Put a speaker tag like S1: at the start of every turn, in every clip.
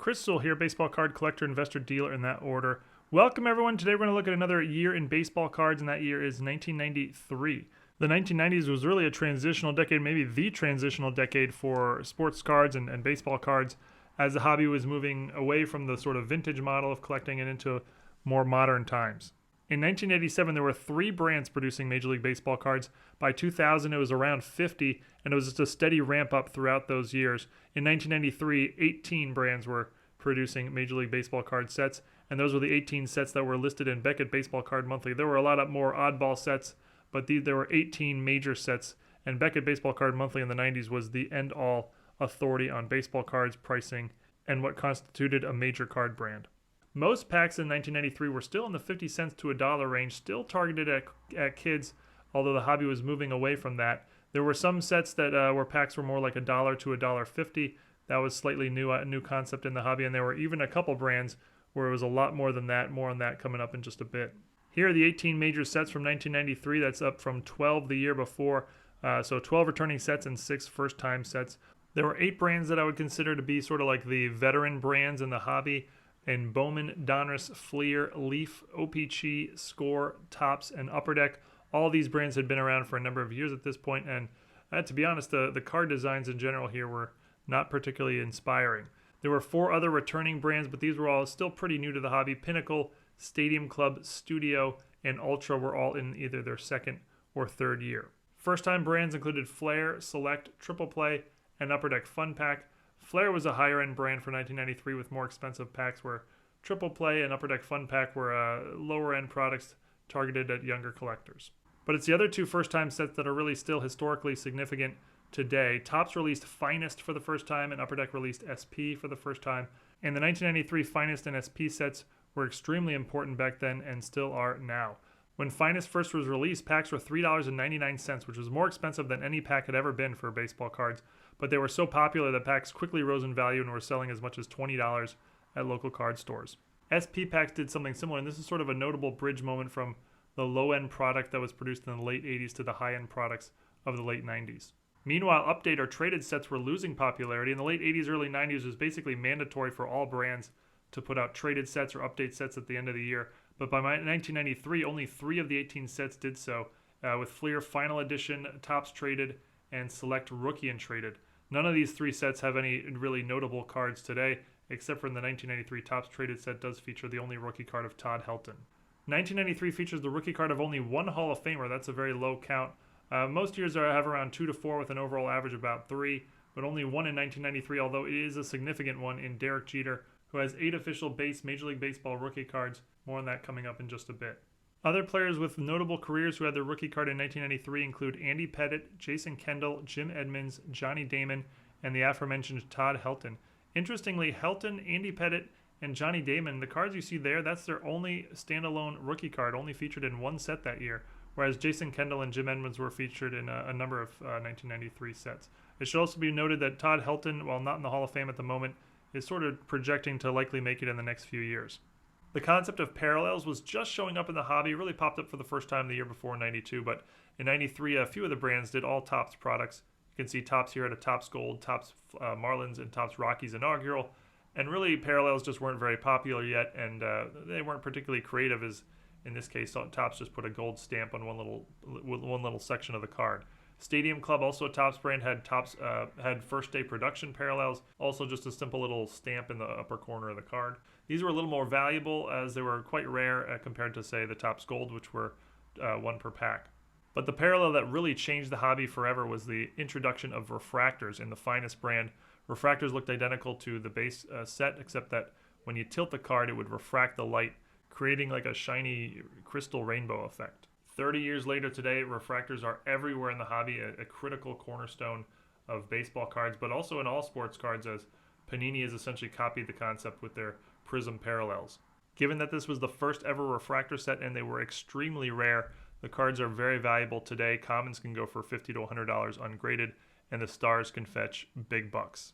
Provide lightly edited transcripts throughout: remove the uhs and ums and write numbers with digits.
S1: Chris Sewall here, baseball card collector, investor, dealer in that order. Welcome everyone. Today we're going to look at another year in baseball cards, and that year is 1993. The 1990s was really a transitional decade, maybe the transitional decade for sports cards and baseball cards, as the hobby was moving away from the sort of vintage model of collecting and into more modern times. In 1987, there were 3 brands producing Major League Baseball cards. By 2000, it was around 50, and it was just a steady ramp up throughout those years. In 1993, 18 brands were producing Major League Baseball card sets, and those were the 18 sets that were listed in Beckett Baseball Card Monthly. There were a lot of more oddball sets, but there were 18 major sets, and Beckett Baseball Card Monthly in the 90s was the end-all authority on baseball cards, pricing, and what constituted a major card brand. Most packs in 1993 were still in the 50 cents to $1 range, still targeted at kids, although the hobby was moving away from that. There were some sets that where packs were more like $1 to $1.50. That was slightly new concept in the hobby, and there were even a couple brands where it was a lot more than that. More on that coming up in just a bit. Here are the 18 major sets from 1993. That's up from 12 the year before. So 12 returning sets and 6 first-time sets. There were 8 brands that I would consider to be sort of like the veteran brands in the hobby. And Bowman, Donruss, Fleer, Leaf, Pwcc, Score, Topps, and Upper Deck. All these brands had been around for a number of years at this point, and to be honest, the card designs in general here were not particularly inspiring. There were 4 other returning brands, but these were all still pretty new to the hobby. Pinnacle, Stadium Club, Studio, and Ultra were all in either their second or third year. First-time brands included Flair, Select, Triple Play, and Upper Deck Fun Pack. Flair was a higher-end brand for 1993 with more expensive packs, where Triple Play and Upper Deck Fun Pack were lower-end products targeted at younger collectors. But it's the other 2 first-time sets that are really still historically significant today. Topps released Finest for the first time, and Upper Deck released SP for the first time. And the 1993 Finest and SP sets were extremely important back then and still are now. When Finest first was released, packs were $3.99, which was more expensive than any pack had ever been for baseball cards. But they were so popular that packs quickly rose in value and were selling as much as $20 at local card stores. SP packs did something similar, and this is sort of a notable bridge moment from the low-end product that was produced in the late 80s to the high-end products of the late 90s. Meanwhile, update or traded sets were losing popularity. In the late 80s, early 90s, it was basically mandatory for all brands to put out traded sets or update sets at the end of the year. But by 1993, only 3 of the 18 sets did so, with Fleer Final Edition, Topps Traded, and Select Rookie and Traded. None of these 3 sets have any really notable cards today, except for in the 1993 Topps Traded set does feature the only rookie card of Todd Helton. 1993 features the rookie card of only 1 Hall of Famer. That's a very low count. Most years have around 2 to 4 with an overall average of about 3, but only 1 in 1993, although it is a significant one in Derek Jeter, who has 8 official base Major League Baseball rookie cards. More on that coming up in just a bit. Other players with notable careers who had their rookie card in 1993 include Andy Pettitte, Jason Kendall, Jim Edmonds, Johnny Damon, and the aforementioned Todd Helton. Interestingly, Helton, Andy Pettitte, and Johnny Damon, the cards you see there, that's their only standalone rookie card, only featured in 1 set that year, whereas Jason Kendall and Jim Edmonds were featured in a number of 1993 sets. It should also be noted that Todd Helton, while not in the Hall of Fame at the moment, is sort of projecting to likely make it in the next few years. The concept of parallels was just showing up in the hobby. It really popped up for the first time the year before 92, but in 93, a few of the brands did all Topps products. You can see Topps here at a Topps Gold, Topps Marlins, and Topps Rockies inaugural. And really, parallels just weren't very popular yet, and they weren't particularly creative, as in this case, Topps just put a gold stamp on one little section of the card. Stadium Club, also a Topps brand, had first day production parallels, also just a simple little stamp in the upper corner of the card. These were a little more valuable as they were quite rare compared to, say, the Topps Gold, which were 1 per pack. But the parallel that really changed the hobby forever was the introduction of refractors in the Finest brand. Refractors looked identical to the base set, except that when you tilt the card, it would refract the light, creating like a shiny crystal rainbow effect. 30 years later today, refractors are everywhere in the hobby, a critical cornerstone of baseball cards, but also in all sports cards, as Panini has essentially copied the concept with their prizm parallels. Given that this was the first ever refractor set and they were extremely rare, the cards are very valuable today. Commons can go for $50 to $100 ungraded, and the stars can fetch big bucks.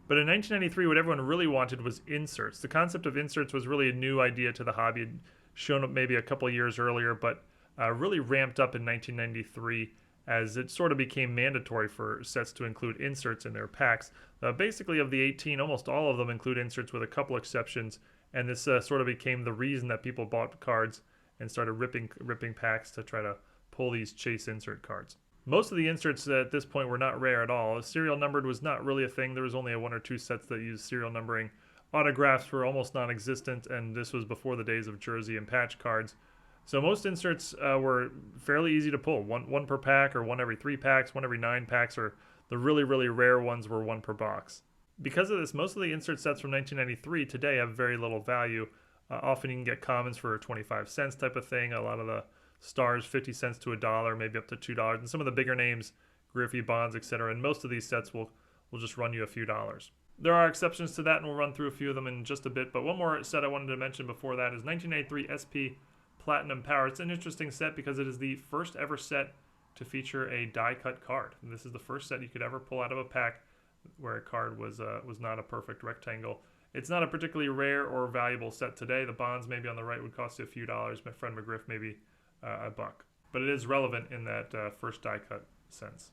S1: But in 1993, what everyone really wanted was inserts. The concept of inserts was really a new idea to the hobby. It had shown up maybe a couple of years earlier, but really ramped up in 1993 as it sort of became mandatory for sets to include inserts in their packs. Basically, of the 18, almost all of them include inserts with a couple exceptions, and this sort of became the reason that people bought cards and started ripping packs to try to pull these chase insert cards. Most of the inserts at this point were not rare at all. Serial numbered was not really a thing. There was only one or two sets that used serial numbering. Autographs were almost non-existent, and this was before the days of jersey and patch cards. So most inserts were fairly easy to pull. One per pack, or one every 3 packs, one every 9 packs, or the really, really rare ones were 1 per box. Because of this, most of the insert sets from 1993 today have very little value. Often you can get commons for 25 cents type of thing. A lot of the stars, 50 cents to $1, maybe up to $2. And some of the bigger names, Griffey, Bonds, etc. And most of these sets will just run you a few dollars. There are exceptions to that, and we'll run through a few of them in just a bit. But one more set I wanted to mention before that is 1993 SP Platinum Power. It's an interesting set because it is the first ever set to feature a die-cut card. And this is the first set you could ever pull out of a pack where a card was not a perfect rectangle. It's not a particularly rare or valuable set today. The Bonds maybe on the right would cost you a few dollars. My friend McGriff maybe $1. But it is relevant in that first die-cut sense.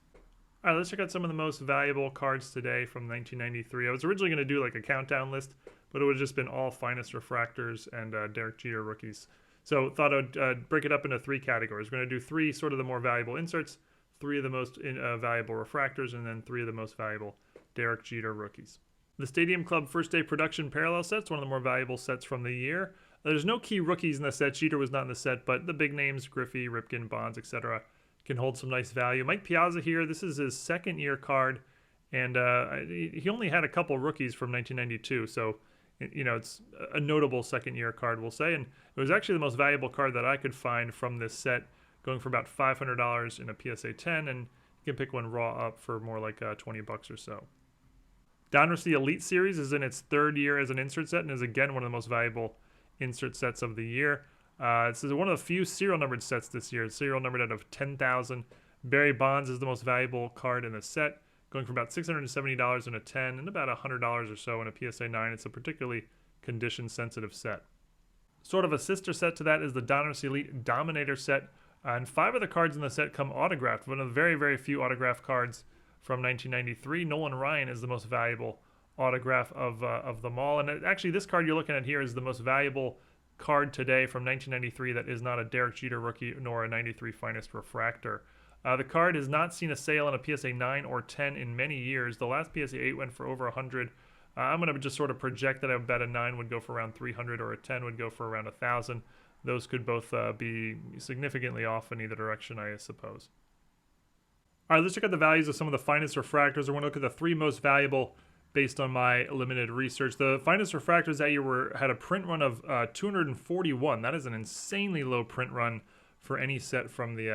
S1: All right, let's check out some of the most valuable cards today from 1993. I was originally going to do like a countdown list, but it would have just been all finest refractors and Derek Jeter rookies. So thought I'd break it up into 3 categories. We're going to do 3 sort of the more valuable inserts, 3 of the most valuable refractors, and then 3 of the most valuable Derek Jeter rookies. The Stadium Club First Day Production Parallel Set's one of the more valuable sets from the year. There's no key rookies in the set. Jeter was not in the set, but the big names, Griffey, Ripken, Bonds, etc., can hold some nice value. Mike Piazza here, this is his second year card, and he only had a couple rookies from 1992, so it's a notable second year card, we'll say, and it was actually the most valuable card that I could find from this set, going for about $500 in a PSA 10, and you can pick one raw up for more like $20 or so. Donruss the Elite Series is in its 3rd year as an insert set and is again one of the most valuable insert sets of the year. This is one of the few serial numbered sets this year. It's serial numbered out of 10,000. Barry Bonds is the most valuable card in the set, going for about $670 in a 10 and about $100 or so in a PSA 9. It's a particularly condition-sensitive set. Sort of a sister set to that is the Donruss Elite Dominator set, and 5 of the cards in the set come autographed. One of the very, very few autographed cards from 1993. Nolan Ryan is the most valuable autograph of them all. And actually, this card you're looking at here is the most valuable card today from 1993 that is not a Derek Jeter rookie nor a 93 finest refractor. The card has not seen a sale in a PSA 9 or 10 in many years. The last PSA 8 went for over 100. I'm going to just sort of project that I bet a 9 would go for around 300 or a 10 would go for around 1,000. Those could both be significantly off in either direction, I suppose. All right, let's check out the values of some of the finest refractors. I want to look at the 3 most valuable based on my limited research. The finest refractors that year had a print run of 241. That is an insanely low print run for any set from the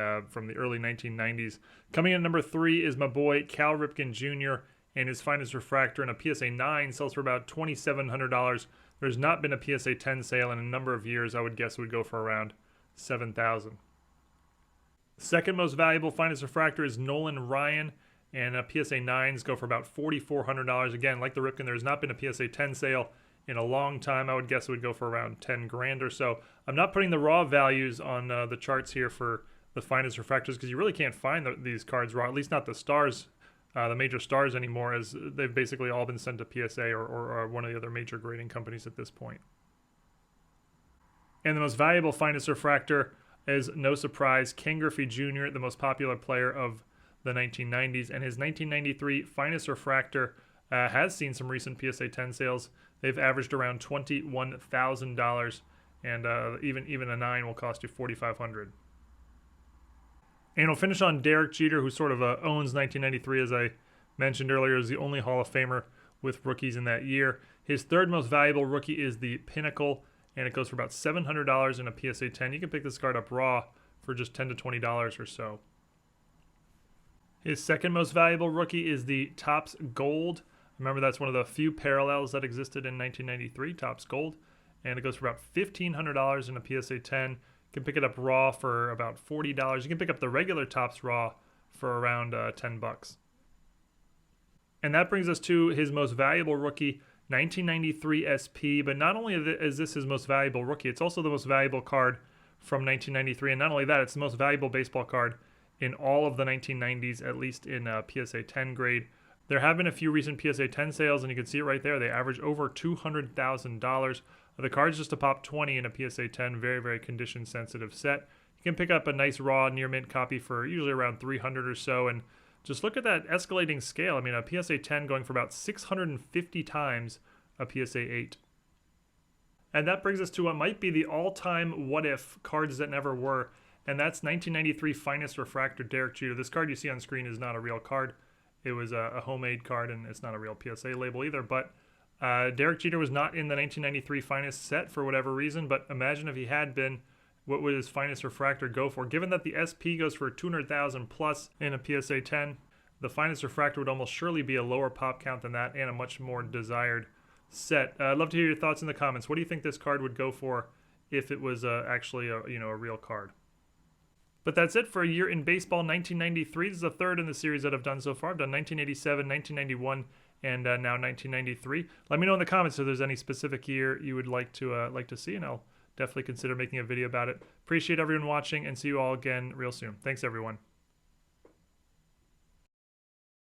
S1: early 1990s. Coming in at number 3 is my boy Cal Ripken Jr. and his finest refractor in a PSA 9 sells for about $2,700. There's not been a PSA 10 sale in a number of years. I would guess it would go for around $7,000. Second most valuable finest refractor is Nolan Ryan, and PSA 9s go for about $4,400. Again, like the Ripken, there's not been a PSA 10 sale in a long time. I would guess it would go for around 10 grand or so. I'm not putting the raw values on the charts here for the finest refractors because you really can't find these cards raw, at least not the stars, the major stars anymore, as they've basically all been sent to PSA or one of the other major grading companies at this point. And the most valuable finest refractor is, no surprise, Ken Griffey Jr., the most popular player of the 1990s, and his 1993 finest refractor has seen some recent PSA 10 sales. They've averaged around $21,000, and even a 9 will cost you $4,500. And we'll finish on Derek Jeter, who sort of owns 1993, as I mentioned earlier, is the only Hall of Famer with rookies in that year. His 3rd most valuable rookie is the Pinnacle, and it goes for about $700 in a PSA 10. You can pick this card up raw for just $10 to $20 or so. His 2nd most valuable rookie is the Topps Gold. Remember, that's one of the few parallels that existed in 1993, Topps Gold. And it goes for about $1,500 in a PSA 10. You can pick it up raw for about $40. You can pick up the regular Topps raw for around $10. And that brings us to his most valuable rookie, 1993 SP. But not only is this his most valuable rookie, it's also the most valuable card from 1993. And not only that, it's the most valuable baseball card in all of the 1990s, at least in PSA 10 grade. There have been a few recent PSA 10 sales, and you can see it right there. They average over $200,000. The card's just a pop 20 in a PSA 10, very, very condition-sensitive set. You can pick up a nice raw near mint copy for usually around $300 or so, and just look at that escalating scale. I mean, a PSA 10 going for about 650 times a PSA 8. And that brings us to what might be the all-time what-if cards that never were, and that's 1993 Finest Refractor Derek Jeter. This card you see on screen is not a real card. It was a homemade card, and it's not a real PSA label either, but Derek Jeter was not in the 1993 Finest set for whatever reason, but imagine if he had been, what would his Finest Refractor go for? Given that the SP goes for 200,000 plus in a PSA 10, the Finest Refractor would almost surely be a lower pop count than that and a much more desired set. I'd love to hear your thoughts in the comments. What do you think this card would go for if it was actually a real card? But that's it for a year in baseball 1993. This is the third in the series that I've done so far. I've done 1987, 1991, and now 1993. Let me know in the comments if there's any specific year you would like to see, and I'll definitely consider making a video about it. Appreciate everyone watching, and see you all again real soon. Thanks, everyone.